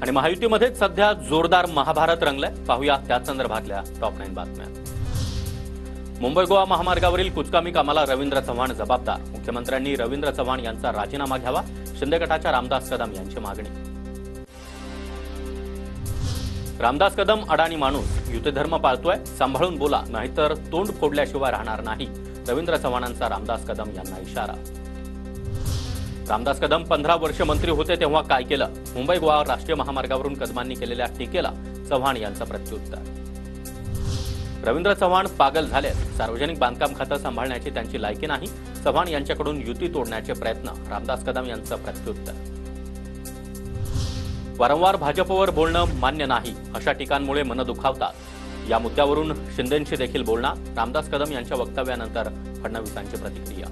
आणि महायुतीमध्ये सध्या जोरदार महाभारत रंगलंय। पाहूया त्या संदर्भातल्या टॉप 9 बातम्या। मुंबई गोवा महामार्गावरील कुचकामी कामाला रवींद्र चव्हाण जबाबदार। मुख्यमंत्र्यांनी रवींद्र चव्हाण यांचा राजीनामा घ्यावा, शिंदे गटाच्या रामदास कदम यांची मागणी। रामदास कदम अडाणी माणूस, युतीधर्म पाळतोय, सांभाळून बोला नाहीतर तोंड फोडल्याशिवाय राहणार नाही। रवींद्र चव्हाणांचा रामदास कदम यांना इशारा। रामदास कदम 15 वर्ष मंत्री होते तेव्हा काय केलं? मुंबई गोवा राष्ट्रीय महामार्गावरून कदमांनी केलेल्या टीकेला चव्हाण यांचं प्रत्युत्तर। रवींद्र चव्हाण पागल झालेत, सार्वजनिक बांधकाम खातं सांभाळण्याची त्यांची लायकी नाही। चव्हाण यांच्याकडून युती तोडण्याचे प्रयत्न, रामदास कदम यांचं प्रत्युत्तर। वारंवार भाजपवर बोलणं मान्य नाही, अशा टीकांमुळे मन दुखावतात। या मुद्द्यावरून शिंदेंशी देखील बोलणार, रामदास कदम यांच्या वक्तव्यानंतर फडणवीसांची प्रतिक्रिया।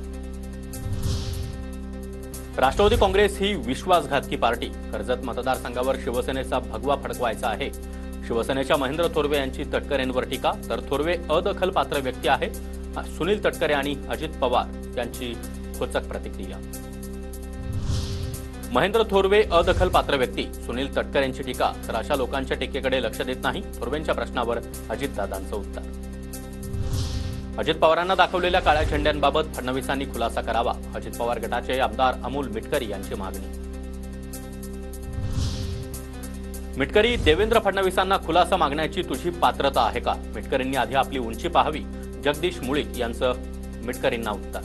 राष्ट्रवादी काँग्रेस ही विश्वासघातकी पार्टी, कर्जत मतदारसंघावर शिवसेनेचा भगवा फडकवायचा आहे। शिवसेनेच्या महेंद्र थोरवे यांची तटकरेंवर टीका, तर थोरवे अदखलपात्र व्यक्ती आहे। सुनील तटकरे आणि अजित पवार यांची खोचक प्रतिक्रिया। महेंद्र थोरवे अदखलपात्र व्यक्ती, सुनील तटकरेंची टीका, तर अशा लोकांच्या टीकेकडे लक्ष देत नाही। थोरवेंच्या प्रश्नावर अजितदादांचं उत्तर। अजित पवारांना दाखवलेल्या काळ्या झेंड्यांबाबत फडणवीसांनी खुलासा करावा, अजित पवार गटाचे आमदार अमोल मिटकरी यांची मागणी। मिटकरी, देवेंद्र फडणवीसांना खुलासा मागण्याची तुझी पात्रता आहे का? मिटकरींनी आधी आपली उंची पाहावी, जगदीश मुळीक यांचं मिटकरींना उत्तर।